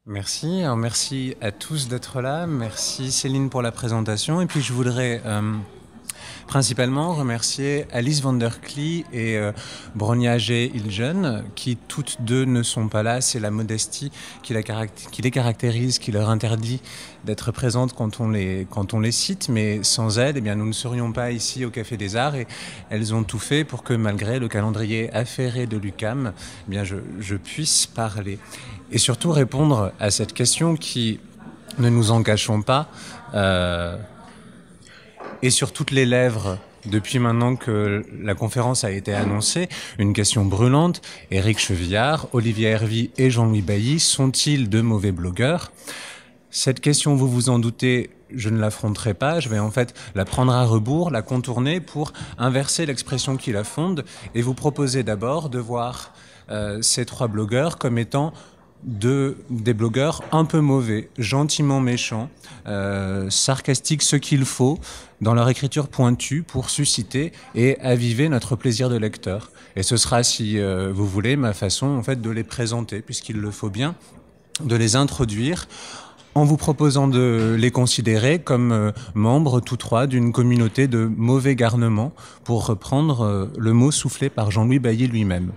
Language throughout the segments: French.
Merci. Alors merci à tous d'être là. Merci Céline pour la présentation. Et puis je voudrais principalement remercier Alice van der Klee et Bronia G. Ilgen, qui toutes deux ne sont pas là. C'est la modestie qui les caractérise, qui leur interdit d'être présentes quand on les cite. Mais sans elles, eh bien, nous ne serions pas ici au Café des Arts. Et elles ont tout fait pour que, malgré le calendrier affairé de l'UQAM, eh bien, je puisse parler. Et surtout répondre à cette question qui, ne nous en cachons pas, est sur toutes les lèvres depuis maintenant que la conférence a été annoncée. Une question brûlante: Éric Chevillard, Olivier Hervy et Jean-Louis Bailly sont-ils de mauvais blogueurs? Cette question, vous vous en doutez, je ne l'affronterai pas. Je vais en fait la prendre à rebours, la contourner pour inverser l'expression qui la fonde et vous proposer d'abord de voir ces trois blogueurs comme étant des blogueurs un peu mauvais, gentiment méchants, sarcastiques ce qu'il faut, dans leur écriture pointue pour susciter et aviver notre plaisir de lecteur. Et ce sera, si vous voulez, ma façon en fait de les présenter, puisqu'il le faut bien, de les introduire en vous proposant de les considérer comme membres tous trois d'une communauté de mauvais garnements, pour reprendre le mot soufflé par Jean-Louis Bailly lui-même.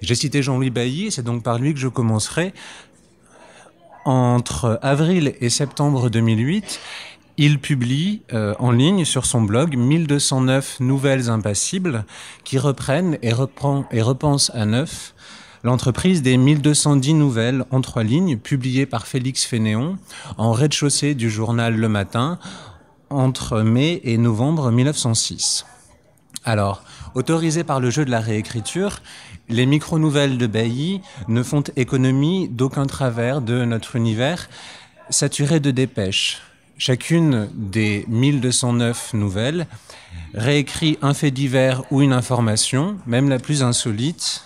J'ai cité Jean-Louis Bailly, et c'est donc par lui que je commencerai. Entre avril et septembre 2008, il publie en ligne sur son blog 1209 nouvelles impassibles qui reprennent et repensent à neuf l'entreprise des 1210 nouvelles en 3 lignes publiées par Félix Fénéon en rez-de-chaussée du journal Le Matin entre mai et novembre 1906. Alors, autorisés par le jeu de la réécriture, les micro-nouvelles de Bailly ne font économie d'aucun travers de notre univers saturé de dépêches. Chacune des 1209 nouvelles réécrit un fait divers ou une information, même la plus insolite,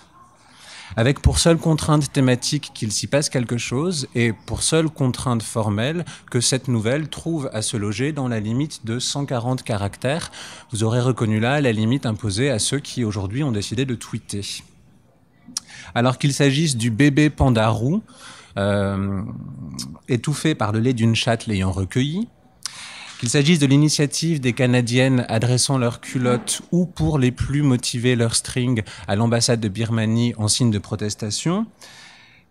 avec pour seule contrainte thématique qu'il s'y passe quelque chose et pour seule contrainte formelle que cette nouvelle trouve à se loger dans la limite de 140 caractères. Vous aurez reconnu là la limite imposée à ceux qui aujourd'hui ont décidé de tweeter. Alors qu'il s'agisse du bébé panda roux, étouffé par le lait d'une chatte l'ayant recueilli, qu'il s'agisse de l'initiative des Canadiennes adressant leurs culottes ou, pour les plus motivés, leurs strings à l'ambassade de Birmanie en signe de protestation,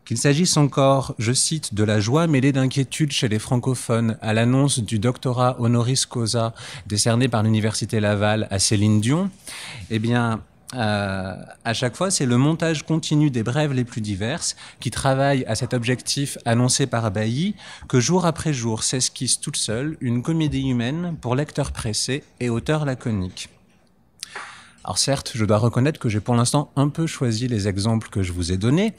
qu'il s'agisse encore, je cite, de la joie mêlée d'inquiétude chez les francophones à l'annonce du doctorat honoris causa décerné par l'Université Laval à Céline Dion, eh bien, à chaque fois, c'est le montage continu des brèves les plus diverses qui travaille à cet objectif annoncé par Bailly que jour après jour s'esquisse toute seule une comédie humaine pour lecteurs pressés et auteurs laconiques. Alors certes, je dois reconnaître que j'ai pour l'instant un peu choisi les exemples que je vous ai donnés,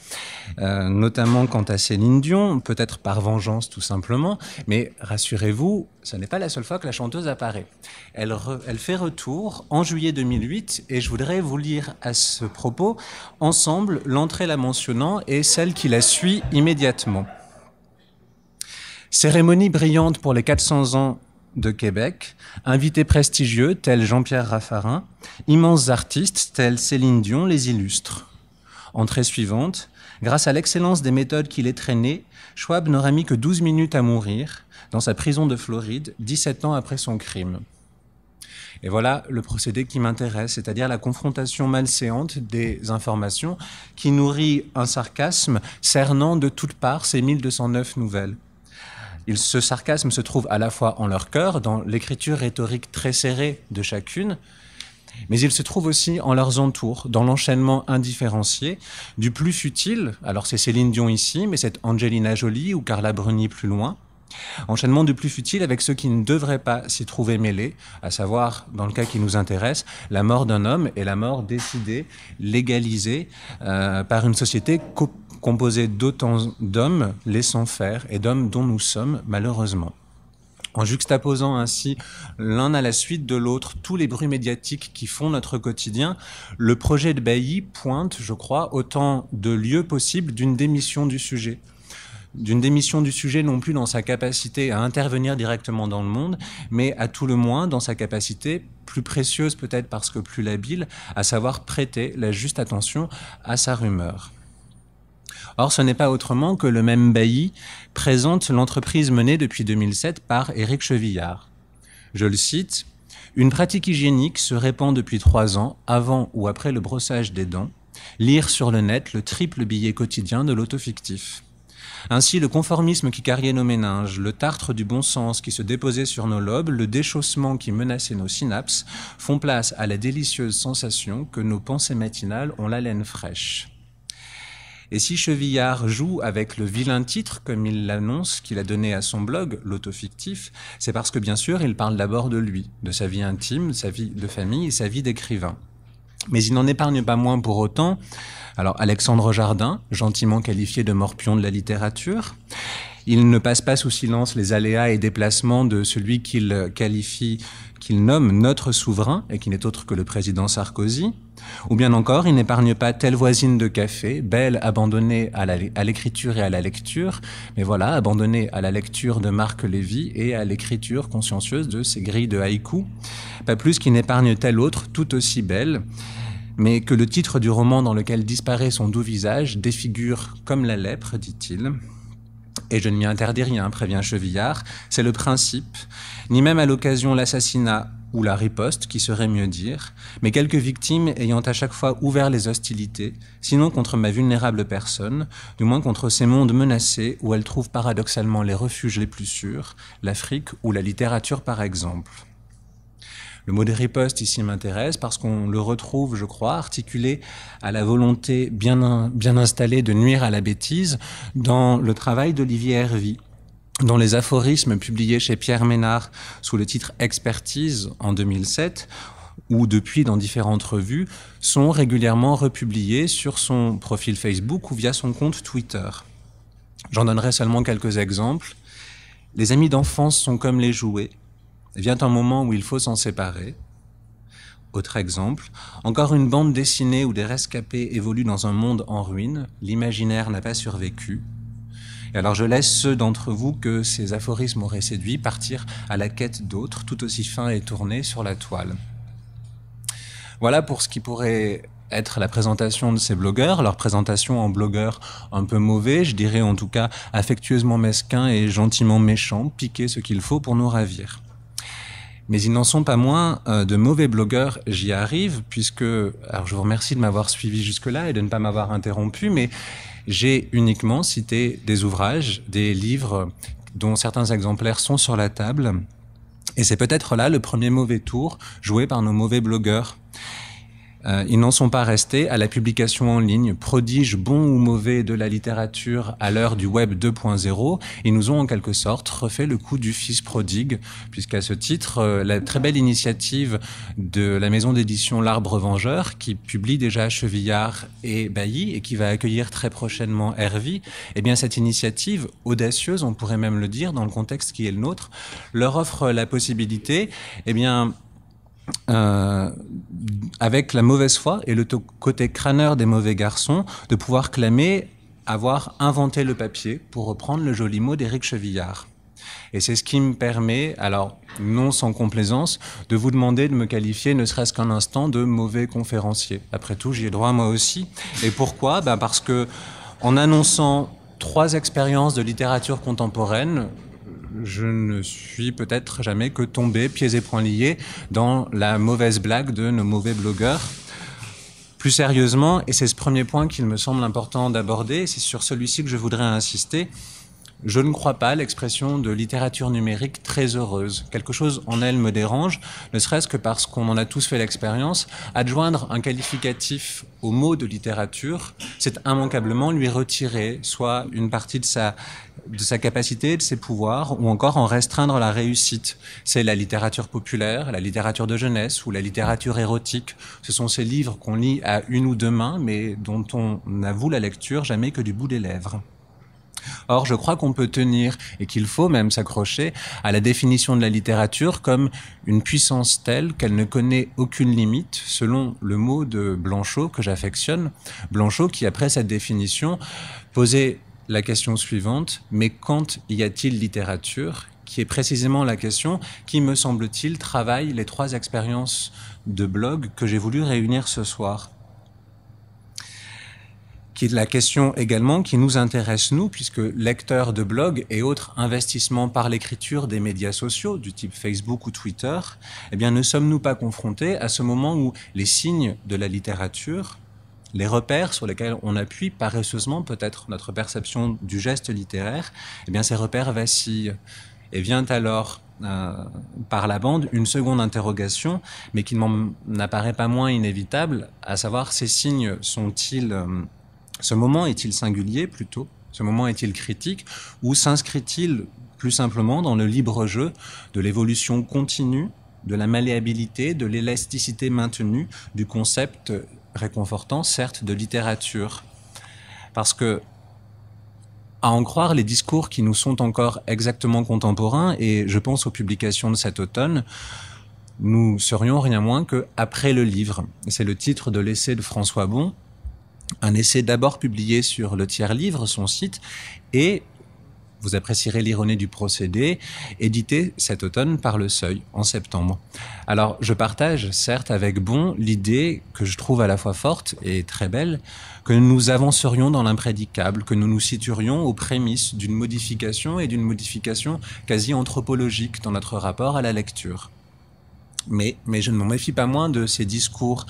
notamment quant à Céline Dion, peut-être par vengeance tout simplement, mais rassurez-vous, ce n'est pas la seule fois que la chanteuse apparaît. Elle fait retour en juillet 2008 et je voudrais vous lire à ce propos, ensemble, l'entrée la mentionnant et celle qui la suit immédiatement. Cérémonie brillante pour les 400 ans de Québec, invités prestigieux tels Jean-Pierre Raffarin, immenses artistes tels Céline Dion les illustrent. Entrée suivante, grâce à l'excellence des méthodes qu'il est traîné, Schwab n'aura mis que 12 minutes à mourir dans sa prison de Floride, 17 ans après son crime. Et voilà le procédé qui m'intéresse, c'est-à-dire la confrontation malséante des informations qui nourrit un sarcasme cernant de toutes parts ces 1209 nouvelles. Ce sarcasme se trouve à la fois en leur cœur, dans l'écriture rhétorique très serrée de chacune, mais il se trouve aussi en leurs entours, dans l'enchaînement indifférencié du plus futile, alors c'est Céline Dion ici, mais c'est Angelina Jolie ou Carla Bruni plus loin, enchaînement du plus futile avec ceux qui ne devraient pas s'y trouver mêlés, à savoir, dans le cas qui nous intéresse, la mort d'un homme et la mort décidée, légalisée par une société composé d'autant d'hommes laissant faire et d'hommes dont nous sommes malheureusement. En juxtaposant ainsi l'un à la suite de l'autre tous les bruits médiatiques qui font notre quotidien, le projet de Bailly pointe, je crois, autant de lieux possibles d'une démission du sujet. D'une démission du sujet non plus dans sa capacité à intervenir directement dans le monde, mais à tout le moins dans sa capacité, plus précieuse peut-être parce que plus labile, à savoir prêter la juste attention à sa rumeur. Or, ce n'est pas autrement que le même Bailly présente l'entreprise menée depuis 2007 par Éric Chevillard. Je le cite, « Une pratique hygiénique se répand depuis 3 ans, avant ou après le brossage des dents, lire sur le net le triple billet quotidien de l'autofictif. Ainsi, le conformisme qui carriait nos méninges, le tartre du bon sens qui se déposait sur nos lobes, le déchaussement qui menaçait nos synapses, font place à la délicieuse sensation que nos pensées matinales ont l'haleine fraîche. » Et si Chevillard joue avec le vilain titre, comme il l'annonce, qu'il a donné à son blog, l'autofictif, c'est parce que bien sûr, il parle d'abord de lui, de sa vie intime, sa vie de famille et sa vie d'écrivain. Mais il n'en épargne pas moins pour autant, alors Alexandre Jardin, gentiment qualifié de morpion de la littérature, il ne passe pas sous silence les aléas et déplacements de celui qu'il qualifie, qu'il nomme notre souverain, et qui n'est autre que le président Sarkozy, ou bien encore, il n'épargne pas telle voisine de café, belle abandonnée à l'écriture et à la lecture, mais voilà, abandonnée à la lecture de Marc Lévy et à l'écriture consciencieuse de ses grilles de haïku, pas plus qu'il n'épargne telle autre, tout aussi belle, mais que le titre du roman dans lequel disparaît son doux visage défigure comme la lèpre, dit-il. Et je ne m'y interdis rien, prévient Chevillard, c'est le principe, ni même à l'occasion l'assassinat ou la riposte, qui serait mieux dire, mais quelques victimes ayant à chaque fois ouvert les hostilités, sinon contre ma vulnérable personne, du moins contre ces mondes menacés où elle trouve paradoxalement les refuges les plus sûrs, l'Afrique ou la littérature par exemple. Le mot de riposte ici m'intéresse parce qu'on le retrouve, je crois, articulé à la volonté bien installée de nuire à la bêtise dans le travail d'Olivier Hervy, dont les aphorismes publiés chez Pierre Ménard sous le titre « Expertise » en 2007, ou depuis dans différentes revues, sont régulièrement republiés sur son profil Facebook ou via son compte Twitter. J'en donnerai seulement quelques exemples. « Les amis d'enfance sont comme les jouets. Vient un moment où il faut s'en séparer. » Autre exemple, encore une bande dessinée où des rescapés évoluent dans un monde en ruine, l'imaginaire n'a pas survécu. Et alors je laisse ceux d'entre vous que ces aphorismes auraient séduit partir à la quête d'autres, tout aussi fins et tournés sur la toile. Voilà pour ce qui pourrait être la présentation de ces blogueurs, leur présentation en blogueurs un peu mauvais, je dirais en tout cas affectueusement mesquins et gentiment méchants, piquer ce qu'il faut pour nous ravir. Mais ils n'en sont pas moins de mauvais blogueurs, j'y arrive, puisque, alors je vous remercie de m'avoir suivi jusque-là et de ne pas m'avoir interrompu, mais j'ai uniquement cité des ouvrages, des livres dont certains exemplaires sont sur la table, et c'est peut-être là le premier mauvais tour joué par nos mauvais blogueurs. Ils n'en sont pas restés à la publication en ligne, prodige bon ou mauvais de la littérature à l'heure du web 2.0. Ils nous ont en quelque sorte refait le coup du fils prodigue, puisqu'à ce titre, la très belle initiative de la maison d'édition L'Arbre Vengeur, qui publie déjà Chevillard et Bailly, et qui va accueillir très prochainement Hervy, eh bien cette initiative, audacieuse, on pourrait même le dire, dans le contexte qui est le nôtre, leur offre la possibilité, eh bien, avec la mauvaise foi et le côté crâneur des mauvais garçons, de pouvoir clamer avoir inventé le papier, pour reprendre le joli mot d'Éric Chevillard. Et c'est ce qui me permet, alors non sans complaisance, de vous demander de me qualifier ne serait-ce qu'un instant de mauvais conférencier. Après tout, j'y ai droit moi aussi. Et pourquoi ? Parce que en annonçant 3 expériences de littérature contemporaine, je ne suis peut-être jamais que tombé, pieds et poings liés, dans la mauvaise blague de nos mauvais blogueurs. Plus sérieusement, et c'est ce premier point qu'il me semble important d'aborder, c'est sur celui-ci que je voudrais insister, je ne crois pas à l'expression de littérature numérique très heureuse. Quelque chose en elle me dérange, ne serait-ce que parce qu'on en a tous fait l'expérience. Adjoindre un qualificatif au mot de littérature, c'est immanquablement lui retirer soit une partie de sa capacité, de ses pouvoirs, ou encore en restreindre la réussite. C'est la littérature populaire, la littérature de jeunesse ou la littérature érotique. Ce sont ces livres qu'on lit à 1 ou 2 mains, mais dont on n'avoue la lecture jamais que du bout des lèvres. Or, je crois qu'on peut tenir, et qu'il faut même s'accrocher, à la définition de la littérature comme une puissance telle qu'elle ne connaît aucune limite, selon le mot de Blanchot, que j'affectionne. Blanchot qui, après cette définition, posait la question suivante, mais quand y a-t-il littérature ? Qui est précisément la question qui, me semble-t-il, travaille les 3 expériences de blog que j'ai voulu réunir ce soir. qui est la question également qui nous intéresse, nous, puisque lecteurs de blogs et autres investissements par l'écriture des médias sociaux, du type Facebook ou Twitter, eh bien, ne sommes-nous pas confrontés à ce moment où les signes de la littérature, les repères sur lesquels on appuie paresseusement peut-être notre perception du geste littéraire, eh bien, ces repères vacillent. Et vient alors par la bande une seconde interrogation, mais qui n'apparaît pas moins inévitable, à savoir ces signes sont-ils... ce moment est-il singulier plutôt? Ce moment est-il critique? Ou s'inscrit-il plus simplement dans le libre jeu de l'évolution continue, de la malléabilité, de l'élasticité maintenue du concept réconfortant, certes, de littérature? Parce que, à en croire les discours qui nous sont encore exactement contemporains, et je pense aux publications de cet automne, nous serions rien moins que après le livre. C'est le titre de l'essai de François Bon, un essai d'abord publié sur Le Tiers Livre, son site, et, vous apprécierez l'ironie du procédé, édité cet automne par Le Seuil, en septembre. Alors, je partage, certes, avec Bon, l'idée que je trouve à la fois forte et très belle, que nous avancerions dans l'imprédicable, que nous nous situerions aux prémices d'une modification et d'une modification quasi anthropologique dans notre rapport à la lecture. Mais je ne m'en méfie pas moins de ces discours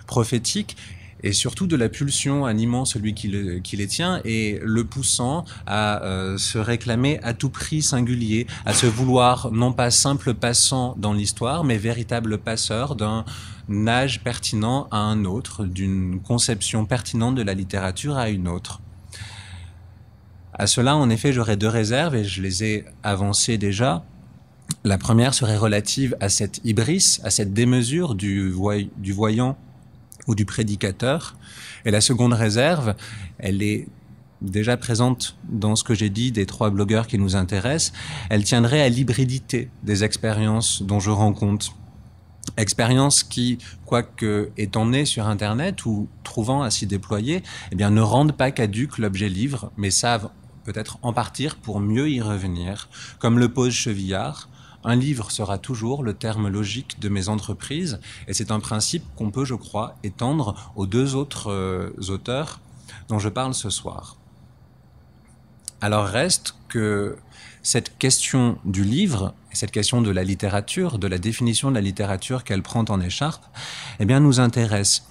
prophétiques et surtout de la pulsion animant celui qui les tient et le poussant à se réclamer à tout prix singulier, à se vouloir non pas simple passant dans l'histoire, mais véritable passeur d'un âge pertinent à un autre, d'une conception pertinente de la littérature à une autre. À cela, en effet, j'aurais deux réserves et je les ai avancées déjà. La première serait relative à cette hybris, à cette démesure du voyant ou du prédicateur. Et la seconde réserve, elle est déjà présente dans ce que j'ai dit des trois blogueurs qui nous intéressent, elle tiendrait à l'hybridité des expériences dont je rends compte. Expériences qui, quoique étant nées sur Internet ou trouvant à s'y déployer, eh bien, ne rendent pas caduque l'objet livre, mais savent peut-être en partir pour mieux y revenir. Comme le pose Chevillard, un livre sera toujours le terme logique de mes entreprises, et c'est un principe qu'on peut, je crois, étendre aux deux autres auteurs dont je parle ce soir. Alors reste que cette question du livre, cette question de la littérature, de la définition de la littérature qu'elle prend en écharpe, eh bien, nous intéresse.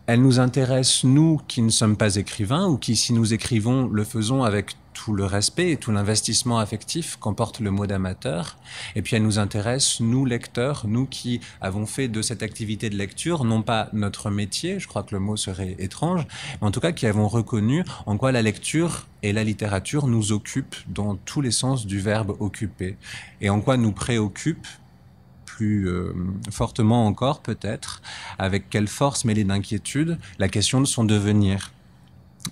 Elle nous intéresse, nous qui ne sommes pas écrivains, ou qui, si nous écrivons, le faisons avec tout le respect et tout l'investissement affectif qu'emporte le mot d'amateur. Et puis elle nous intéresse, nous lecteurs, nous qui avons fait de cette activité de lecture, non pas notre métier, je crois que le mot serait étrange, mais en tout cas qui avons reconnu en quoi la lecture et la littérature nous occupent dans tous les sens du verbe occuper, et en quoi nous préoccupent plus fortement encore peut-être, avec quelle force mêlée d'inquiétude, la question de son devenir.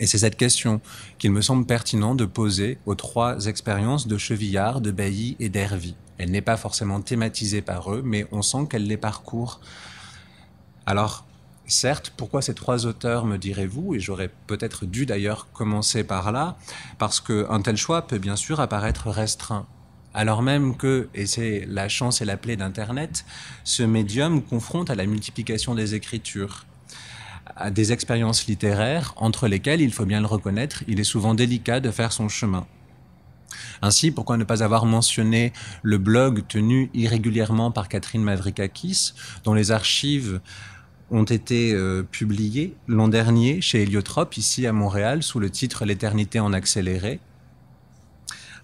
Et c'est cette question qu'il me semble pertinent de poser aux trois expériences de Chevillard, de Bailly et d'Hervy. Elle n'est pas forcément thématisée par eux, mais on sent qu'elle les parcourt. Alors, certes, pourquoi ces trois auteurs, me direz-vous, et j'aurais peut-être dû d'ailleurs commencer par là, parce qu'un tel choix peut bien sûr apparaître restreint. Alors même que, et c'est la chance et la plaie d'Internet, ce médium confronte à la multiplication des écritures, à des expériences littéraires entre lesquelles, il faut bien le reconnaître, il est souvent délicat de faire son chemin. Ainsi, pourquoi ne pas avoir mentionné le blog tenu irrégulièrement par Catherine Mavrikakis, dont les archives ont été publiées l'an dernier chez Héliotrope, ici à Montréal, sous le titre « L'éternité en accéléré ».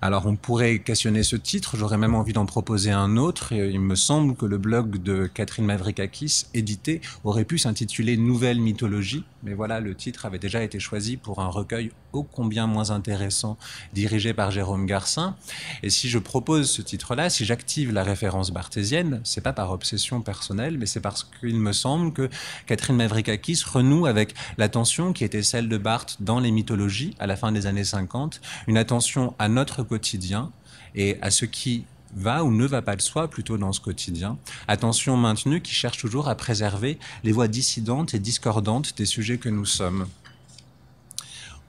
Alors on pourrait questionner ce titre, j'aurais même envie d'en proposer un autre, et il me semble que le blog de Catherine Mavrikakis, édité, aurait pu s'intituler « Nouvelle mythologie », mais voilà, le titre avait déjà été choisi pour un recueil ô combien moins intéressant, dirigé par Jérôme Garcin. Et si je propose ce titre-là, si j'active la référence barthésienne, c'est pas par obsession personnelle, mais c'est parce qu'il me semble que Catherine Mavrikakis renoue avec l'attention qui était celle de Barthes dans les mythologies à la fin des années 50, une attention à notre quotidien et à ce qui va ou ne va pas de soi plutôt dans ce quotidien. Attention maintenue qui cherche toujours à préserver les voix dissidentes et discordantes des sujets que nous sommes.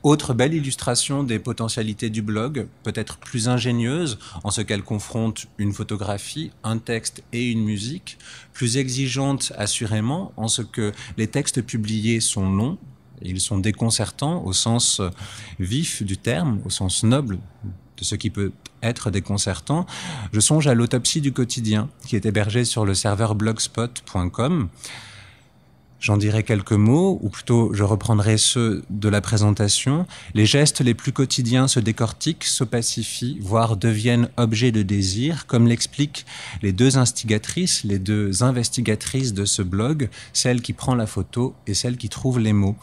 Autre belle illustration des potentialités du blog, peut-être plus ingénieuse en ce qu'elle confronte une photographie, un texte et une musique, plus exigeante assurément en ce que les textes publiés sont longs, Ils sont déconcertants au sens vif du terme, au sens noble de ce qui peut être déconcertant. Je songe à l'autopsie du quotidien qui est hébergée sur le serveur blogspot.com. J'en dirai quelques mots, ou plutôt je reprendrai ceux de la présentation. Les gestes les plus quotidiens se décortiquent, s'opacifient, voire deviennent objets de désir, comme l'expliquent les deux instigatrices, les deux investigatrices de ce blog, celle qui prend la photo et celle qui trouve les mots.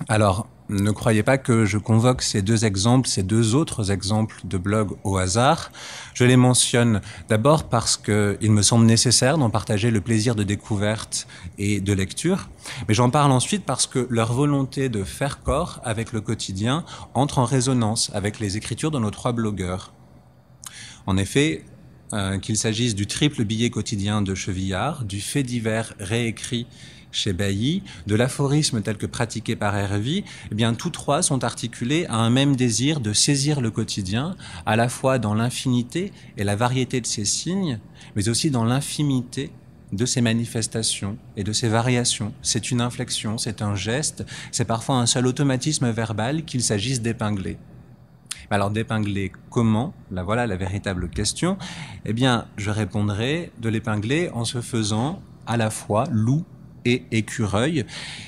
Alors, ne croyez pas que je convoque ces deux exemples, ces deux autres exemples de blogs au hasard. Je les mentionne d'abord parce qu'il me semble nécessaire d'en partager le plaisir de découverte et de lecture, mais j'en parle ensuite parce que leur volonté de faire corps avec le quotidien entre en résonance avec les écritures de nos trois blogueurs. En effet, qu'il s'agisse du triple billet quotidien de Chevillard, du fait divers réécrit chez Bailly, de l'aphorisme tel que pratiqué par Hervey, eh bien, tous trois sont articulés à un même désir de saisir le quotidien, à la fois dans l'infinité et la variété de ses signes, mais aussi dans l'infimité de ses manifestations et de ses variations. C'est une inflexion, c'est un geste, c'est parfois un seul automatisme verbal qu'il s'agisse d'épingler. Alors d'épingler comment? Là voilà la véritable question. Eh bien, je répondrai de l'épingler en se faisant à la fois loup et écureuil,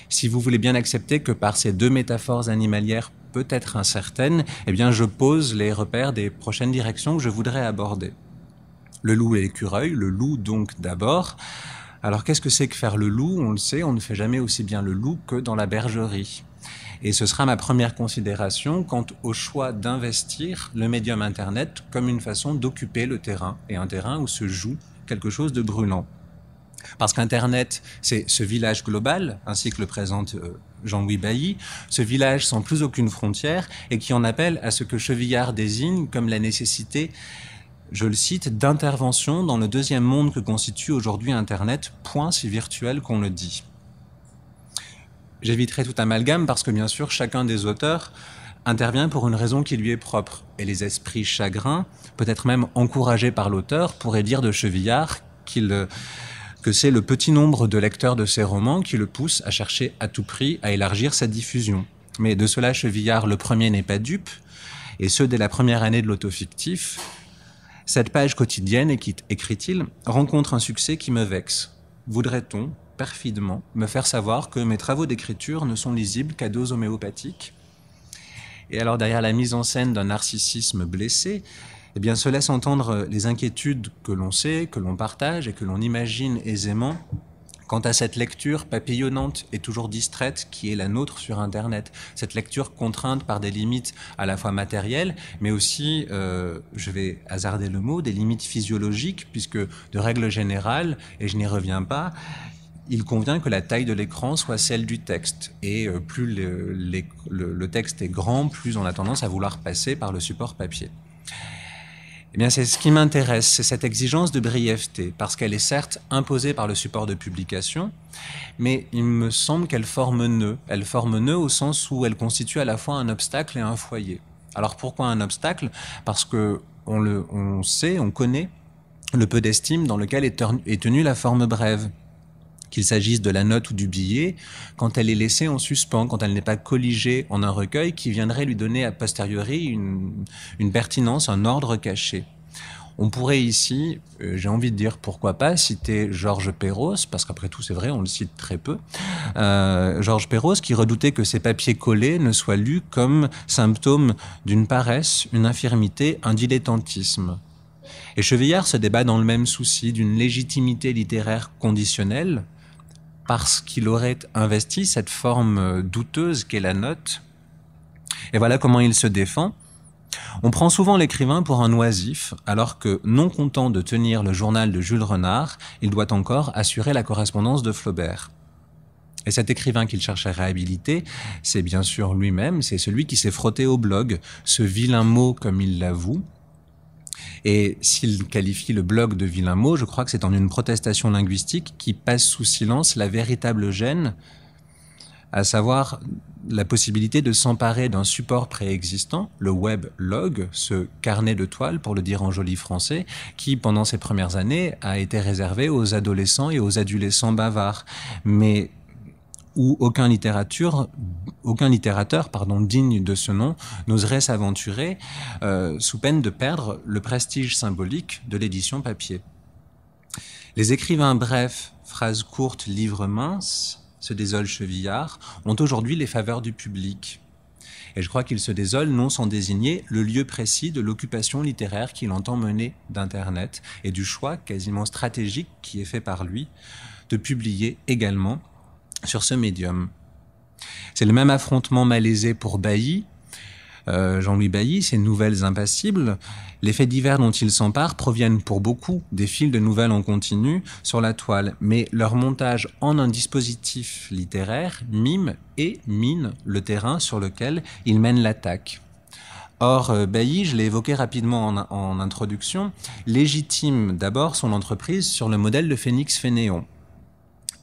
si vous voulez bien accepter que par ces deux métaphores animalières peut-être incertaines, eh bien je pose les repères des prochaines directions que je voudrais aborder. Le loup et l'écureuil, le loup donc d'abord. Alors qu'est-ce que c'est que faire le loup? On le sait, on ne fait jamais aussi bien le loup que dans la bergerie. Et ce sera ma première considération quant au choix d'investir le médium Internet comme une façon d'occuper le terrain, et un terrain où se joue quelque chose de brûlant. Parce qu'Internet, c'est ce village global, ainsi que le présente Jean-Louis Bailly, ce village sans plus aucune frontière et qui en appelle à ce que Chevillard désigne comme la nécessité, je le cite, d'intervention dans le deuxième monde que constitue aujourd'hui Internet, point si virtuel qu'on le dit. J'éviterai tout amalgame parce que bien sûr, chacun des auteurs intervient pour une raison qui lui est propre. Et les esprits chagrins, peut-être même encouragés par l'auteur, pourraient dire de Chevillard que c'est le petit nombre de lecteurs de ses romans qui le pousse à chercher à tout prix à élargir sa diffusion. Mais de cela, Chevillard, le premier, n'est pas dupe, et ce, dès la première année de l'autofictif. Cette page quotidienne, écrit-il, rencontre un succès qui me vexe. Voudrait-on, perfidement, me faire savoir que mes travaux d'écriture ne sont lisibles qu'à dose homéopathique? Et alors, derrière la mise en scène d'un narcissisme blessé, eh bien, se laisse entendre les inquiétudes que l'on sait, que l'on partage et que l'on imagine aisément quant à cette lecture papillonnante et toujours distraite qui est la nôtre sur Internet. Cette lecture contrainte par des limites à la fois matérielles, mais aussi, je vais hasarder le mot, des limites physiologiques, puisque de règle générale, et je n'y reviens pas, il convient que la taille de l'écran soit celle du texte. Et plus le texte est grand, plus on a tendance à vouloir passer par le support papier. Eh bien, c'est ce qui m'intéresse, c'est cette exigence de brièveté, parce qu'elle est certes imposée par le support de publication, mais il me semble qu'elle forme nœud. Elle forme nœud au sens où elle constitue à la fois un obstacle et un foyer. Alors pourquoi un obstacle? Parce que on sait, on connaît le peu d'estime dans lequel est tenue la forme brève. Qu'il s'agisse de la note ou du billet, quand elle est laissée en suspens, quand elle n'est pas colligée en un recueil qui viendrait lui donner a posteriori une pertinence, un ordre caché. On pourrait ici, j'ai envie de dire pourquoi pas, citer Georges Perros, parce qu'après tout c'est vrai, on le cite très peu, Georges Perros qui redoutait que ces papiers collés ne soient lus comme symptômes d'une paresse, une infirmité, un dilettantisme. Et Chevillard se débat dans le même souci d'une légitimité littéraire conditionnelle, parce qu'il aurait investi cette forme douteuse qu'est la note. Et voilà comment il se défend. On prend souvent l'écrivain pour un oisif, alors que, non content de tenir le journal de Jules Renard, il doit encore assurer la correspondance de Flaubert. Et cet écrivain qu'il cherche à réhabiliter, c'est bien sûr lui-même, c'est celui qui s'est frotté au blog, ce vilain mot comme il l'avoue. Et s'il qualifie le blog de vilain mot, je crois que c'est en une protestation linguistique qui passe sous silence la véritable gêne, à savoir la possibilité de s'emparer d'un support préexistant, le weblog, ce carnet de toile, pour le dire en joli français, qui, pendant ces premières années, a été réservé aux adolescents et aux adolescents bavards. Mais où aucun littérateur digne de ce nom n'oserait s'aventurer sous peine de perdre le prestige symbolique de l'édition papier. Les écrivains brefs, phrases courtes, livres minces, se désolent Chevillard, ont aujourd'hui les faveurs du public. Et je crois qu'il se désole non sans désigner le lieu précis de l'occupation littéraire qu'il entend mener d'Internet et du choix quasiment stratégique qui est fait par lui de publier également sur ce médium. C'est le même affrontement malaisé pour Bailly, Jean-Louis Bailly, ses nouvelles impassibles. Les faits divers dont il s'empare proviennent pour beaucoup des fils de nouvelles en continu sur la toile, mais leur montage en un dispositif littéraire mime et mine le terrain sur lequel il mène l'attaque. Or, Bailly, je l'ai évoqué rapidement en introduction, légitime d'abord son entreprise sur le modèle de Phénix Fénéon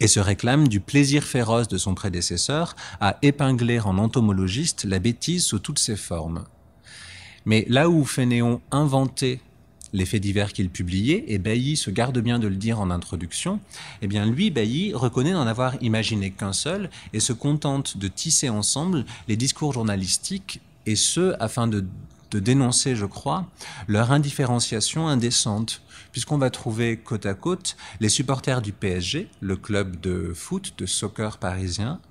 et se réclame du plaisir féroce de son prédécesseur à épingler en entomologiste la bêtise sous toutes ses formes. Mais là où Fénéon inventait les faits divers qu'il publiait, et Bailly se garde bien de le dire en introduction, eh bien lui, Bailly, reconnaît n'en avoir imaginé qu'un seul et se contente de tisser ensemble les discours journalistiques, et ce, afin de dénoncer, je crois, leur indifférenciation indécente, puisqu'on va trouver côte à côte les supporters du PSG, le club de foot, de soccer parisien,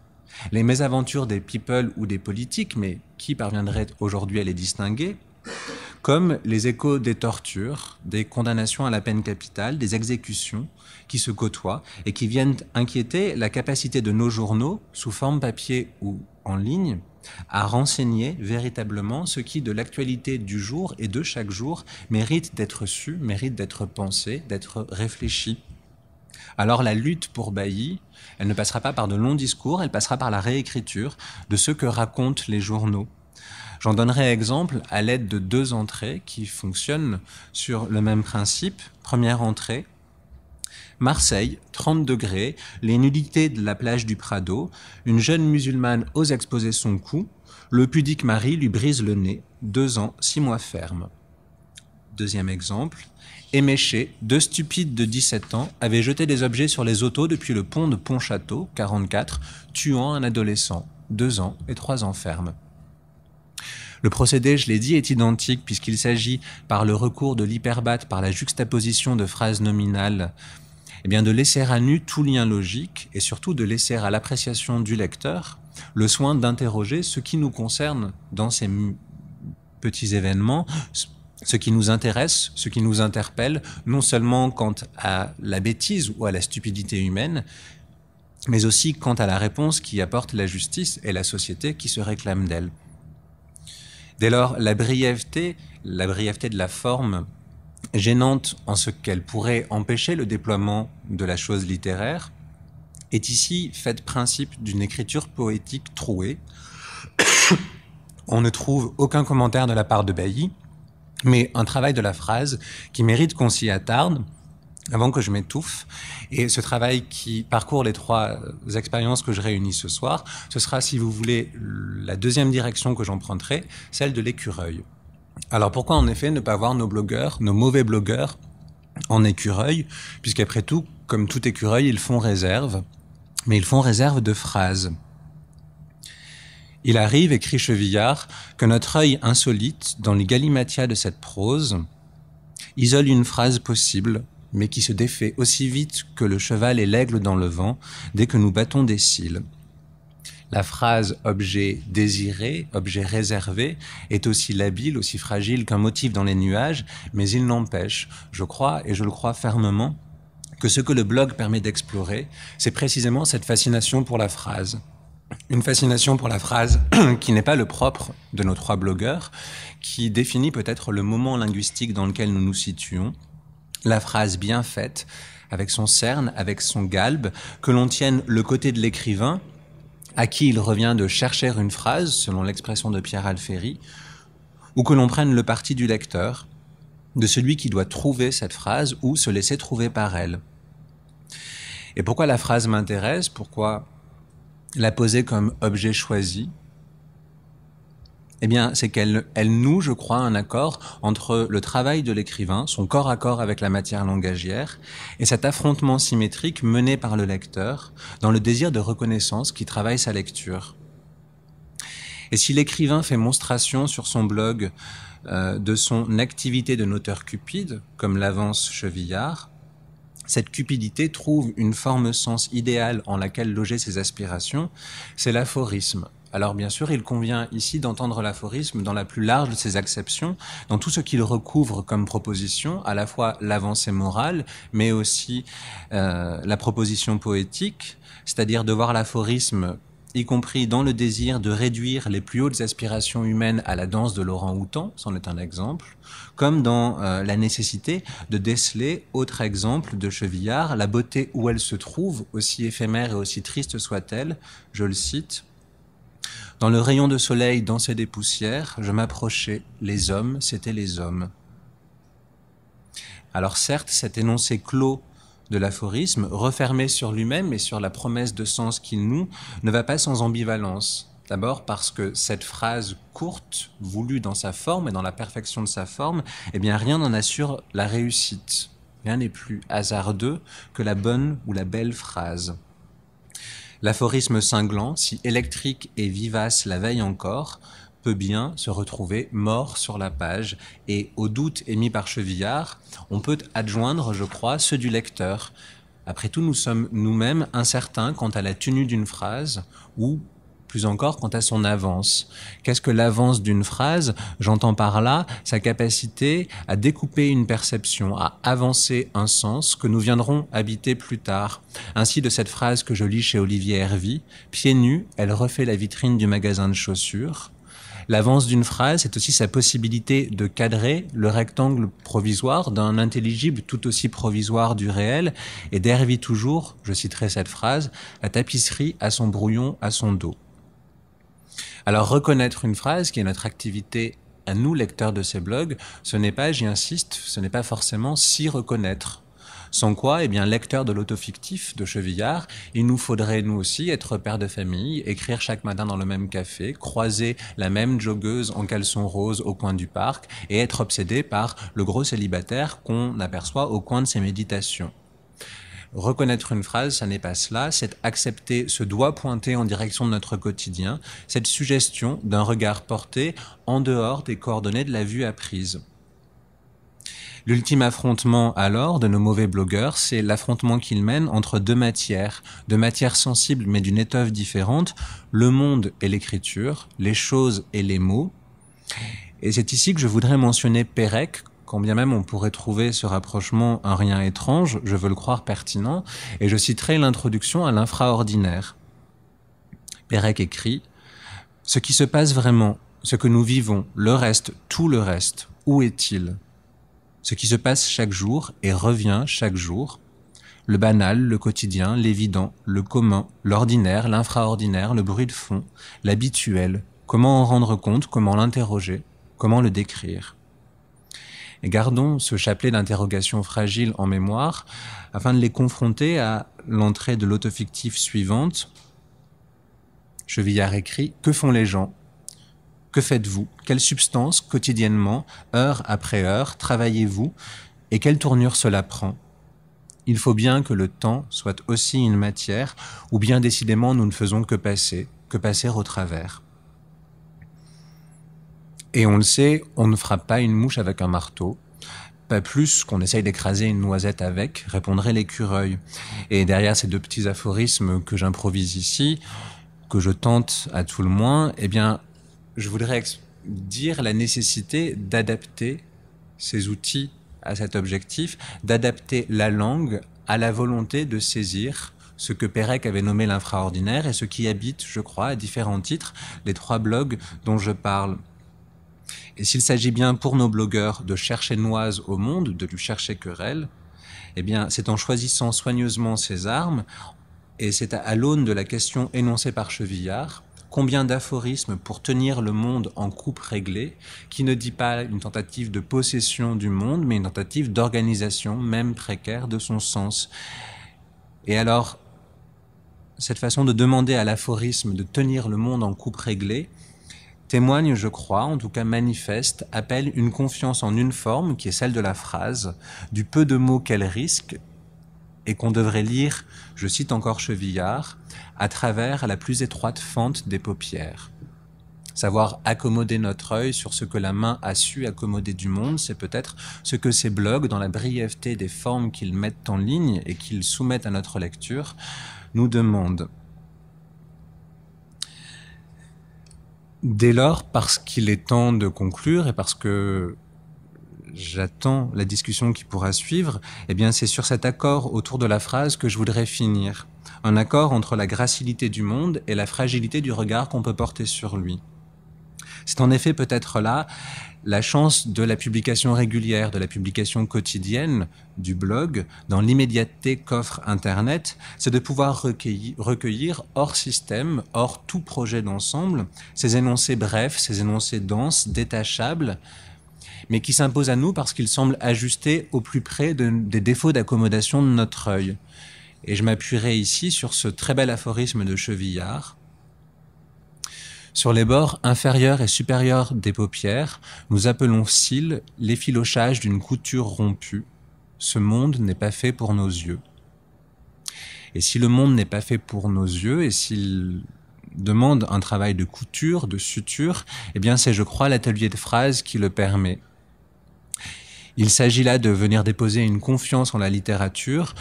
les mésaventures des people ou des politiques, mais qui parviendrait aujourd'hui à les distinguer, comme les échos des tortures, des condamnations à la peine capitale, des exécutions qui se côtoient et qui viennent inquiéter la capacité de nos journaux, sous forme papier ou en ligne, à renseigner véritablement ce qui, de l'actualité du jour et de chaque jour, mérite d'être su, mérite d'être pensé, d'être réfléchi. Alors la lutte pour Bailly, elle ne passera pas par de longs discours, elle passera par la réécriture de ce que racontent les journaux. J'en donnerai exemple à l'aide de 2 entrées qui fonctionnent sur le même principe. Première entrée, Marseille, 30 degrés, les nudités de la plage du Prado, une jeune musulmane ose exposer son cou, le pudique mari lui brise le nez, 2 ans, 6 mois ferme. Deuxième exemple, Éméché, 2 stupides de 17 ans avaient jeté des objets sur les autos depuis le pont de Pontchâteau, 44, tuant un adolescent, 2 ans et 3 ans ferme. Le procédé, je l'ai dit, est identique puisqu'il s'agit, par le recours de l'hyperbate, par la juxtaposition de phrases nominales, eh bien de laisser à nu tout lien logique et surtout de laisser à l'appréciation du lecteur le soin d'interroger ce qui nous concerne dans ces petits événements, ce qui nous intéresse, ce qui nous interpelle, non seulement quant à la bêtise ou à la stupidité humaine, mais aussi quant à la réponse qui apporte la justice et la société qui se réclame d'elle. Dès lors, la brièveté de la forme, gênante en ce qu'elle pourrait empêcher le déploiement de la chose littéraire, est ici faite principe d'une écriture poétique trouée. On ne trouve aucun commentaire de la part de Bailly, mais un travail de la phrase qui mérite qu'on s'y attarde avant que je m'étouffe. Et ce travail qui parcourt les 3 expériences que je réunis ce soir, ce sera, si vous voulez, la deuxième direction que j'emprunterai, celle de l'écureuil. Alors pourquoi en effet ne pas voir nos blogueurs, nos mauvais blogueurs, en écureuil, puisqu'après tout, comme tout écureuil, ils font réserve, mais ils font réserve de phrases. Il arrive, écrit Chevillard, que notre œil insolite, dans les galimatias de cette prose, isole une phrase possible, mais qui se défait aussi vite que le cheval et l'aigle dans le vent, dès que nous battons des cils. La phrase « objet désiré »,« objet réservé » est aussi labile, aussi fragile qu'un motif dans les nuages, mais il n'empêche, je crois, et je le crois fermement, que ce que le blog permet d'explorer, c'est précisément cette fascination pour la phrase. Une fascination pour la phrase qui n'est pas le propre de nos 3 blogueurs, qui définit peut-être le moment linguistique dans lequel nous nous situons, la phrase bien faite, avec son cerne, avec son galbe, que l'on tienne le côté de l'écrivain, à qui il revient de chercher une phrase, selon l'expression de Pierre Alféry, ou que l'on prenne le parti du lecteur, de celui qui doit trouver cette phrase ou se laisser trouver par elle. Et pourquoi la phrase m'intéresse? Pourquoi la poser comme objet choisi? eh bien, c'est qu'elle noue, je crois, un accord entre le travail de l'écrivain, son corps à corps avec la matière langagière, et cet affrontement symétrique mené par le lecteur dans le désir de reconnaissance qui travaille sa lecture. Et si l'écrivain fait monstration sur son blog de son activité de noteur cupide, comme l'avance Chevillard, cette cupidité trouve une forme sens idéale en laquelle loger ses aspirations, c'est l'aphorisme. Alors bien sûr, il convient ici d'entendre l'aphorisme dans la plus large de ses acceptions, dans tout ce qu'il recouvre comme proposition, à la fois l'avancée morale, mais aussi la proposition poétique, c'est-à-dire de voir l'aphorisme y compris dans le désir de réduire les plus hautes aspirations humaines à la danse de l'orang-outan, c'en est un exemple, comme dans la nécessité de déceler, autre exemple de Chevillard, la beauté où elle se trouve, aussi éphémère et aussi triste soit-elle, je le cite, « Dans le rayon de soleil dansaient des poussières, je m'approchais, les hommes, c'étaient les hommes. » Alors certes, cet énoncé clos de l'aphorisme, refermé sur lui-même et sur la promesse de sens qu'il noue, ne va pas sans ambivalence. D'abord parce que cette phrase courte, voulue dans sa forme et dans la perfection de sa forme, eh bien rien n'en assure la réussite. Rien n'est plus hasardeux que la bonne ou la belle phrase. L'aphorisme cinglant, si électrique et vivace la veille encore, peut bien se retrouver mort sur la page, et au doute émis par Chevillard, on peut adjoindre, je crois, ceux du lecteur. Après tout, nous sommes nous-mêmes incertains quant à la tenue d'une phrase, ou plus encore quant à son avance. Qu'est-ce que l'avance d'une phrase? J'entends par là sa capacité à découper une perception, à avancer un sens que nous viendrons habiter plus tard. Ainsi, de cette phrase que je lis chez Olivier Hervy, « Pieds nus, elle refait la vitrine du magasin de chaussures », l'avance d'une phrase, c'est aussi sa possibilité de cadrer le rectangle provisoire d'un intelligible tout aussi provisoire du réel, et d'Hervy toujours, je citerai cette phrase, la tapisserie à son brouillon, à son dos. Alors reconnaître une phrase, qui est notre activité à nous, lecteurs de ces blogs, ce n'est pas, j'y insiste, ce n'est pas forcément s'y reconnaître. Sans quoi, eh bien, lecteur de l'autofictif de Chevillard, il nous faudrait, nous aussi, être père de famille, écrire chaque matin dans le même café, croiser la même joggeuse en caleçon rose au coin du parc et être obsédé par le gros célibataire qu'on aperçoit au coin de ses méditations. Reconnaître une phrase, ça n'est pas cela, c'est accepter ce doigt pointé en direction de notre quotidien, cette suggestion d'un regard porté en dehors des coordonnées de la vue apprise. L'ultime affrontement alors de nos mauvais blogueurs, c'est l'affrontement qu'ils mènent entre deux matières sensibles mais d'une étoffe différente, le monde et l'écriture, les choses et les mots. Et c'est ici que je voudrais mentionner Pérec, quand bien même on pourrait trouver ce rapprochement un rien étrange, je veux le croire pertinent, et je citerai l'introduction à l'infraordinaire. Pérec écrit « Ce qui se passe vraiment, ce que nous vivons, le reste, tout le reste, où est-il ? Ce qui se passe chaque jour et revient chaque jour, le banal, le quotidien, l'évident, le commun, l'ordinaire, l'infraordinaire, le bruit de fond, l'habituel, comment en rendre compte, comment l'interroger, comment le décrire. Et gardons ce chapelet d'interrogations fragiles en mémoire afin de les confronter à l'entrée de l'autofictif suivante. Chevillard écrit « Que font les gens ? Que faites-vous? Quelle substance, quotidiennement, heure après heure, travaillez-vous? Et quelle tournure cela prend? Il faut bien que le temps soit aussi une matière, ou bien décidément nous ne faisons que passer au travers. » Et on le sait, on ne frappe pas une mouche avec un marteau, pas plus qu'on essaye d'écraser une noisette avec, répondrait l'écureuil. Et derrière ces deux petits aphorismes que j'improvise ici, que je tente à tout le moins, eh bien, je voudrais dire la nécessité d'adapter ces outils à cet objectif, d'adapter la langue à la volonté de saisir ce que Pérec avait nommé l'infraordinaire et ce qui habite, je crois, à différents titres, les trois blogs dont je parle. Et s'il s'agit bien pour nos blogueurs de chercher Noise au monde, de lui chercher querelle, eh bien, c'est en choisissant soigneusement ses armes, et c'est à l'aune de la question énoncée par Chevillard, combien d'aphorismes pour tenir le monde en coupe réglée, qui ne dit pas une tentative de possession du monde, mais une tentative d'organisation, même précaire, de son sens. Et alors, cette façon de demander à l'aphorisme de tenir le monde en coupe réglée, témoigne, je crois, en tout cas manifeste, appelle une confiance en une forme, qui est celle de la phrase, du peu de mots qu'elle risque, et qu'on devrait lire, je cite encore Chevillard, à travers la plus étroite fente des paupières. Savoir accommoder notre œil sur ce que la main a su accommoder du monde, c'est peut-être ce que ces blogs, dans la brièveté des formes qu'ils mettent en ligne et qu'ils soumettent à notre lecture, nous demandent. Dès lors, parce qu'il est temps de conclure et parce que j'attends la discussion qui pourra suivre, eh bien c'est sur cet accord autour de la phrase que je voudrais finir. Un accord entre la gracilité du monde et la fragilité du regard qu'on peut porter sur lui. C'est en effet peut-être là la chance de la publication régulière, de la publication quotidienne du blog, dans l'immédiateté qu'offre Internet, c'est de pouvoir recueillir hors système, hors tout projet d'ensemble, ces énoncés brefs, ces énoncés denses, détachables, mais qui s'imposent à nous parce qu'ils semblent ajustés au plus près des défauts d'accommodation de notre œil. Et je m'appuierai ici sur ce très bel aphorisme de Chevillard. Sur les bords inférieurs et supérieurs des paupières, nous appelons cils l'effilochage d'une couture rompue. Ce monde n'est pas fait pour nos yeux. Et si le monde n'est pas fait pour nos yeux, et s'il demande un travail de couture, de suture, eh bien c'est, je crois, l'atelier de phrases qui le permet. Il s'agit là de venir déposer une confiance en la littérature,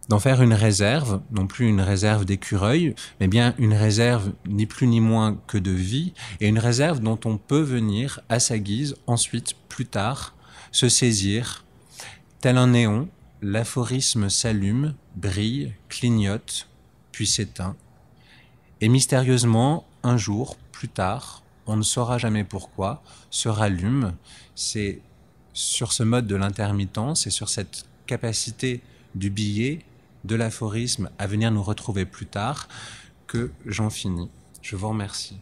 d'en faire une réserve, non plus une réserve d'écureuil, mais bien une réserve ni plus ni moins que de vie, et une réserve dont on peut venir, à sa guise, ensuite, plus tard, se saisir. Tel un néon, l'aphorisme s'allume, brille, clignote, puis s'éteint. Et mystérieusement, un jour, plus tard, on ne saura jamais pourquoi, se rallume. C'est sur ce mode de l'intermittence et sur cette capacité du billet, de l'aphorisme à venir nous retrouver plus tard, que j'en finis. Je vous remercie.